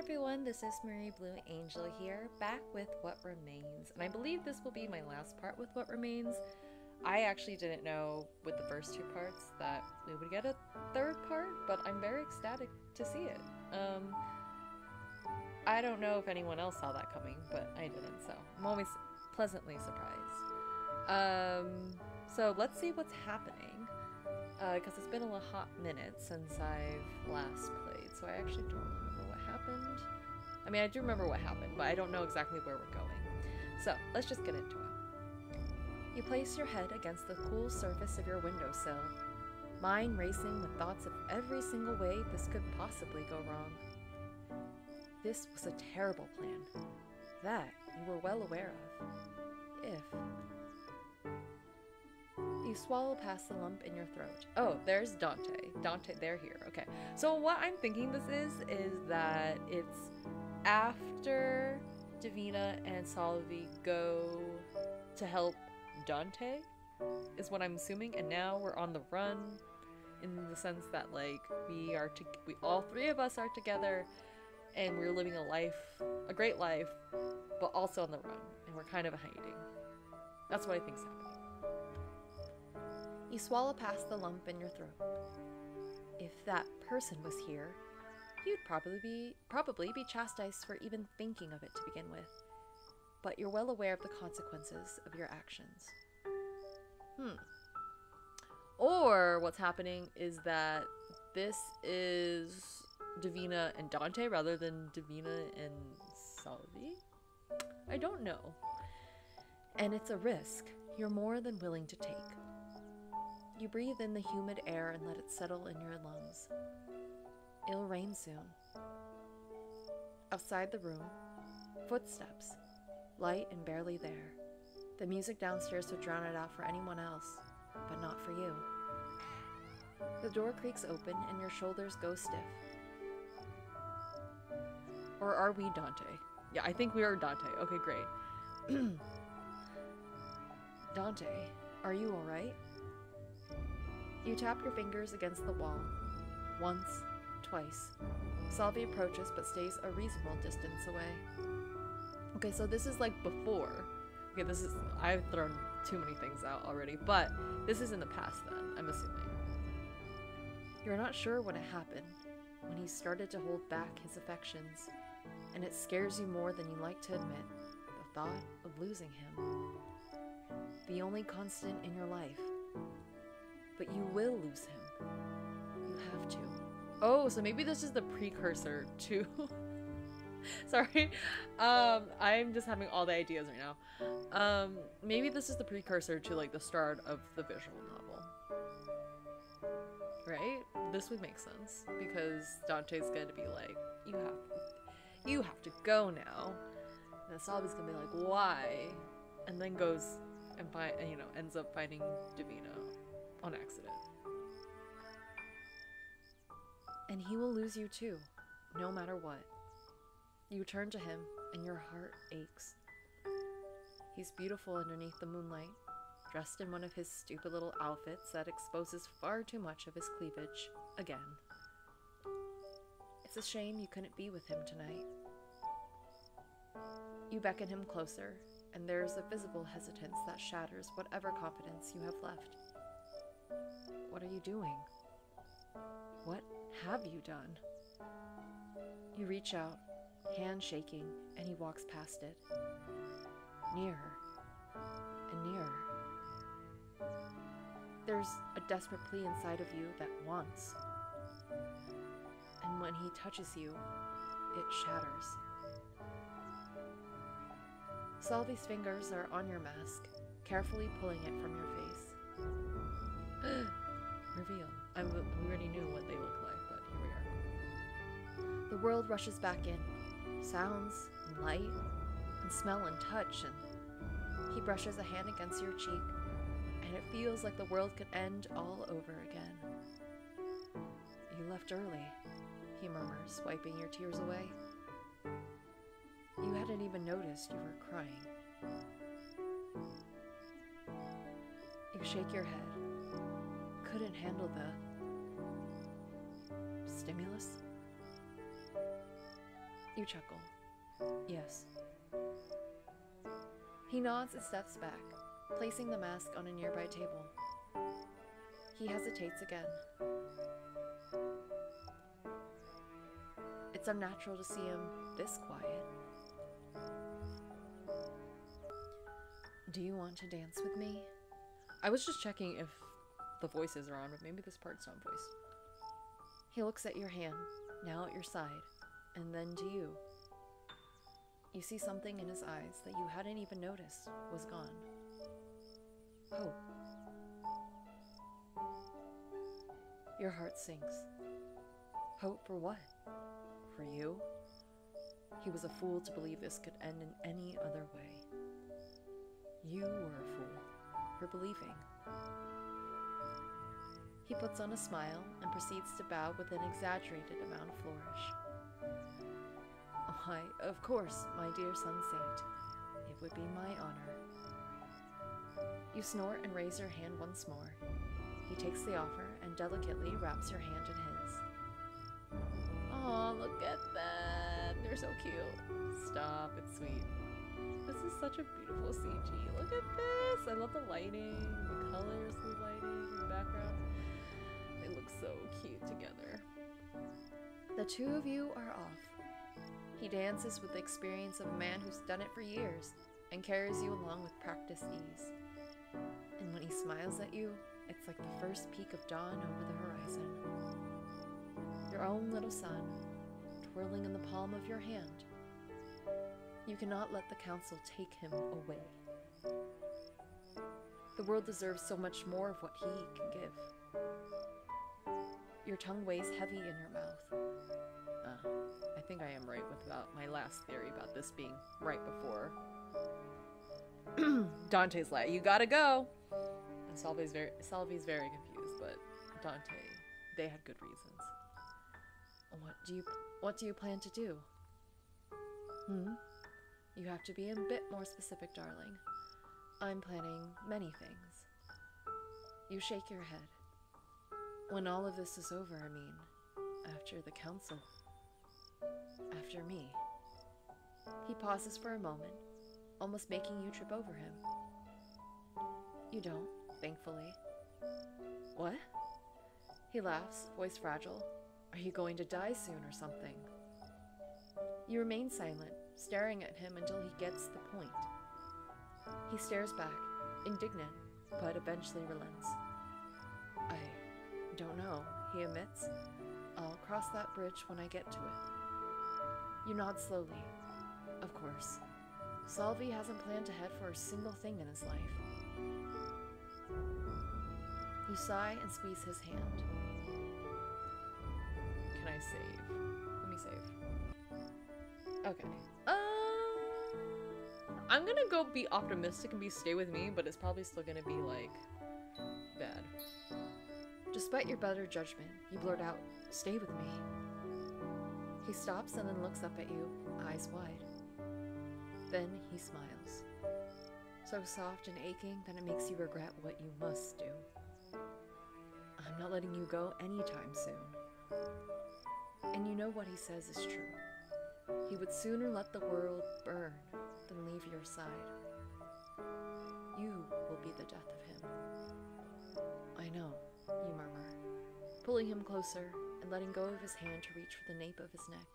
everyone, this is Marie Blue Angel here, back with What Remains, and I believe this will be my last part with What Remains. I actually didn't know with the first two parts that we would get a third part, but I'm very ecstatic to see it. I don't know if anyone else saw that coming, but I didn't, so I'm always pleasantly surprised. So let's see what's happening, because it's been a hot minute since I've last played, so I actually don't remember what happened. I mean, I do remember what happened, but I don't know exactly where we're going. So let's just get into it. You place your head against the cool surface of your windowsill, mind racing with thoughts of every single way this could possibly go wrong. This was a terrible plan. That you were well aware of. If. You swallow past the lump in your throat. Oh, there's Dante. Dante, they're here. Okay. So what I'm thinking this is that it's after Divina and Salvi go to help Dante, is what I'm assuming, and now we're on the run, in the sense that like we all three of us are together, and we're living a great life, but also on the run, and we're kind of hiding. That's what I think's happening. You swallow past the lump in your throat. If that person was here, you'd probably be chastised for even thinking of it to begin with. But you're well aware of the consequences of your actions. Or what's happening is that this is Divina and Dante rather than Divina and Salvi? I don't know. And it's a risk you're more than willing to take. You breathe in the humid air and let it settle in your lungs. It'll rain soon. Outside the room, footsteps, light and barely there. The music downstairs would drown it out for anyone else, but not for you. The door creaks open and your shoulders go stiff. Or are we Dante? Yeah, I think we are Dante. Okay, great. Dante, are you alright? You tap your fingers against the wall. Once, twice. Salvi approaches but stays a reasonable distance away. Okay, so this is like before. Okay, I've thrown too many things out already, but this is in the past then, I'm assuming. You're not sure when it happened, when he started to hold back his affections, and it scares you more than you like to admit, the thought of losing him. The only constant in your life. But you will lose him. You have to. Oh, so maybe this is the precursor to... Sorry. I'm just having all the ideas right now. Maybe this is the precursor to like the start of the visual novel. Right? This would make sense. Because Dante's going to be like, you have to go now. And Salvi's going to be like, why? And then goes and ends up finding Divina. On accident. And he will lose you too, no matter what. You turn to him, and your heart aches. He's beautiful underneath the moonlight, dressed in one of his stupid little outfits that exposes far too much of his cleavage, again. It's a shame you couldn't be with him tonight. You beckon him closer, and there's a visible hesitance that shatters whatever confidence you have left. What are you doing? What have you done? You reach out, hand shaking, and he walks past it. Nearer and nearer. There's a desperate plea inside of you that wants. And when he touches you, it shatters. Salvi's fingers are on your mask, carefully pulling it from your face. Reveal. We already knew what they look like, but here we are. The world rushes back in. Sounds, and light, and smell and touch, and he brushes a hand against your cheek, and it feels like the world could end all over again. You left early, he murmurs, wiping your tears away. You hadn't even noticed you were crying. You shake your head. Couldn't handle the stimulus? You chuckle. Yes. He nods and steps back, placing the mask on a nearby table. He hesitates again. It's unnatural to see him this quiet. Do you want to dance with me? I was just checking if the voices are on, but maybe this part's not voiced. He looks at your hand, now at your side, and then to you. You see something in his eyes that you hadn't even noticed was gone. Hope. Your heart sinks. Hope for what? For you? He was a fool to believe this could end in any other way. You were a fool for believing. He puts on a smile and proceeds to bow with an exaggerated amount of flourish. Why, of course, my dear sun saint. It would be my honor. You snort and raise your hand once more. He takes the offer and delicately wraps your hand in his. Aw, look at that. They're so cute. Stop, it's sweet. This is such a beautiful CG. Look at this. I love the lighting, the colors of the lighting in the background. They look so cute together. The two of you are off. He dances with the experience of a man who's done it for years and carries you along with practiced ease. And when he smiles at you, it's like the first peak of dawn over the horizon. Your own little sun, twirling in the palm of your hand. You cannot let the council take him away. The world deserves so much more of what he can give. Your tongue weighs heavy in your mouth. I think I am right with my last theory about this being right before. Dante's like, you gotta go! And Salvi's very confused, but Dante, they had good reasons. What do you plan to do? You have to be a bit more specific, darling. I'm planning many things. You shake your head. When all of this is over, I mean, after the council. After me. He pauses for a moment, almost making you trip over him. You don't, thankfully. What? He laughs, voice fragile. Are you going to die soon or something? You remain silent, staring at him until he gets the point. He stares back, indignant, but eventually relents. I don't know, he admits. I'll cross that bridge when I get to it. You nod slowly. Of course. Salvi hasn't planned ahead for a single thing in his life. You sigh and squeeze his hand. Can I save? Let me save. Okay. I'm gonna go be optimistic and stay with me, but it's probably still gonna be, like, bad. Despite your better judgment, you blurt out, "Stay with me." He stops and then looks up at you, eyes wide. Then he smiles. So soft and aching that it makes you regret what you must do. I'm not letting you go anytime soon. And you know what he says is true. He would sooner let the world burn than leave your side. You will be the death of him. I know, you murmur, pulling him closer and letting go of his hand to reach for the nape of his neck,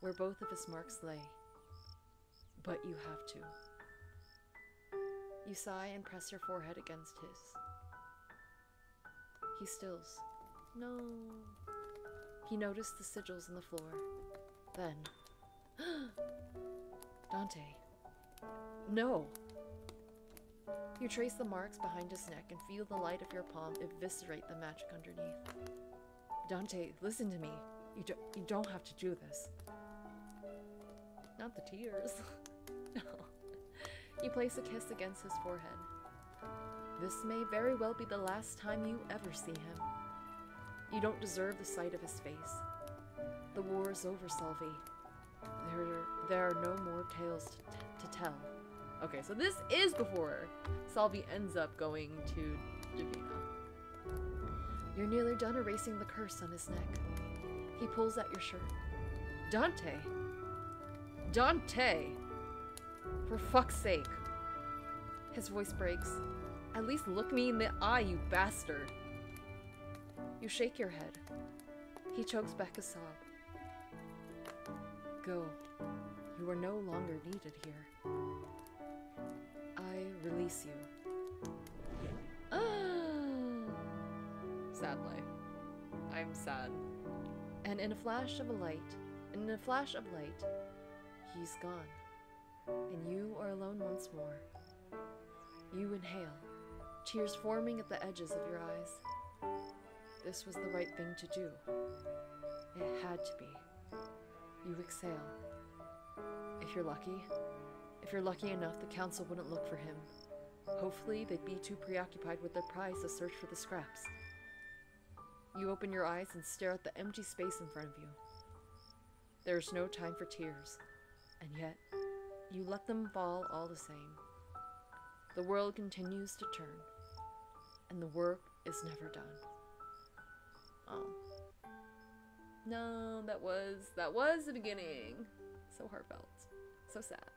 where both of his marks lay. But you have to. You sigh and press your forehead against his. He stills. No. He noticed the sigils on the floor. Then, Dante. No. You trace the marks behind his neck and feel the light of your palm eviscerate the magic underneath. Dante, listen to me. You don't have to do this. Not the tears. No. You place a kiss against his forehead. This may very well be the last time you ever see him. You don't deserve the sight of his face. The war is over, Salvi. There are no more tales to tell. Okay, so this is before Salvi ends up going to Divina. You're nearly done erasing the curse on his neck. He pulls at your shirt. Dante! Dante! For fuck's sake. His voice breaks. At least look me in the eye, you bastard. You shake your head. He chokes back a sob. Go. You are no longer needed here. I release you. Ah! Sad life. I'm sad. And in a flash of light, he's gone. And you are alone once more. You inhale, tears forming at the edges of your eyes. This was the right thing to do. It had to be. You exhale. If you're lucky enough, the council wouldn't look for him. Hopefully, they'd be too preoccupied with their prize to search for the scraps. You open your eyes and stare at the empty space in front of you. There's no time for tears, and yet, you let them fall all the same. The world continues to turn, and the work is never done. Oh. No, that was the beginning. So heartfelt. So sad.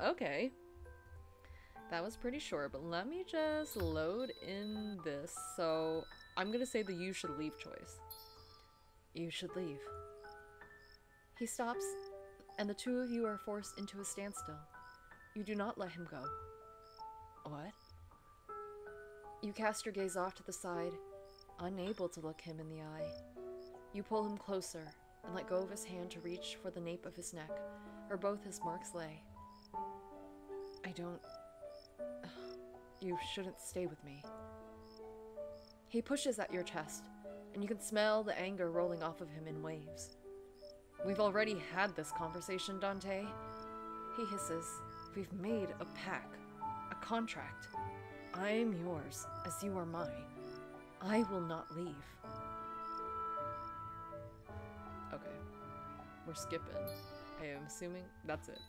Okay. That was pretty short, but let me just load in this. So, I'm gonna say the you should leave choice. You should leave. He stops, and the two of you are forced into a standstill. You do not let him go. What? You cast your gaze off to the side, unable to look him in the eye. You pull him closer and let go of his hand to reach for the nape of his neck, where both his marks lay. I don't... You shouldn't stay with me. He pushes at your chest, and you can smell the anger rolling off of him in waves. We've already had this conversation, Dante. He hisses. We've made a pact, a contract. I'm yours, as you are mine. I will not leave. Okay. We're skipping. I am assuming that's it.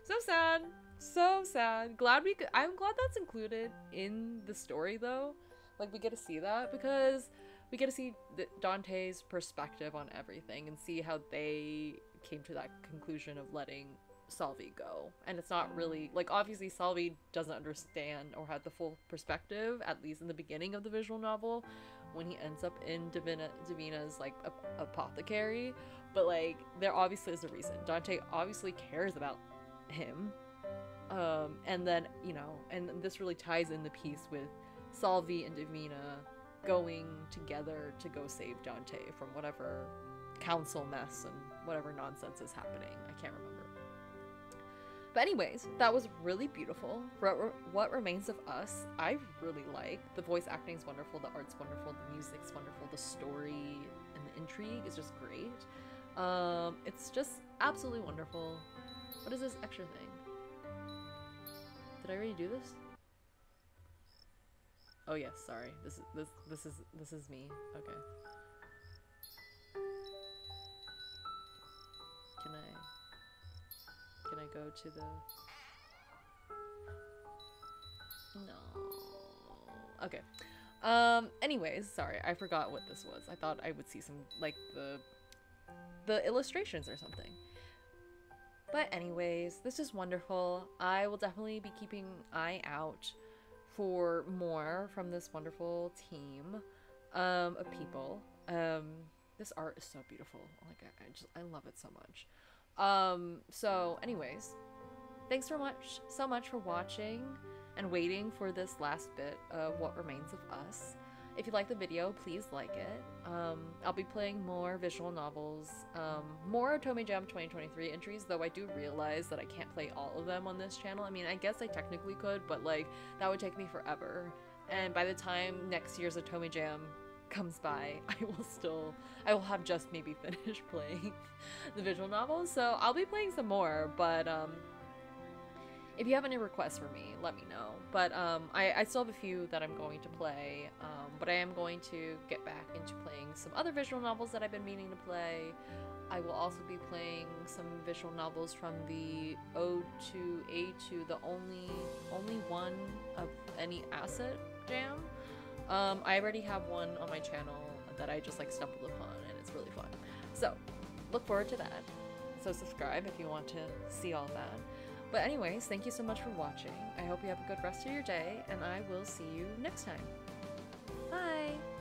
So sad. So sad. I'm glad that's included in the story, though. Like, we get to see that because we get to see Dante's perspective on everything and see how they came to that conclusion of letting Salvi go. And it's not really, like, obviously Salvi doesn't understand or have the full perspective, at least in the beginning of the visual novel, when he ends up in Divina's, like, apothecary. But, like, there obviously is a reason. Dante obviously cares about him. And then, you know, and this really ties in the piece with Salvi and Divina going together to go save Dante from whatever council mess and whatever nonsense is happening. I can't remember. But anyways, that was really beautiful. For What Remains of Us, I really like. The voice acting is wonderful, the art's wonderful, the music's wonderful, the story and the intrigue is just great. It's just absolutely wonderful. What is this extra thing? Did I already do this? Oh yes, sorry. This is me. Okay. Can I go to the... No. Okay. Anyways, sorry, I forgot what this was. I thought I would see some, like, the illustrations or something. But anyways, this is wonderful. I will definitely be keeping an eye out for more from this wonderful team of people. This art is so beautiful. Like, I love it so much. So anyways, thanks so much for watching and waiting for this last bit of What Remains of Us. If you like the video, please like it. I'll be playing more visual novels, more Otome Jam 2023 entries, though I do realize that I can't play all of them on this channel. I mean, I guess I technically could, but like, that would take me forever. And by the time next year's Otome Jam comes by, I will have just maybe finished playing the visual novels, so I'll be playing some more, but if you have any requests for me, let me know. But I still have a few that I'm going to play, but I am going to get back into playing some other visual novels that I've been meaning to play. I will also be playing some visual novels from the Ode to A2, the only one of any asset jam. I already have one on my channel that I just like stumbled upon, and it's really fun. So look forward to that. So subscribe if you want to see all that. But anyways, thank you so much for watching. I hope you have a good rest of your day, and I will see you next time. Bye!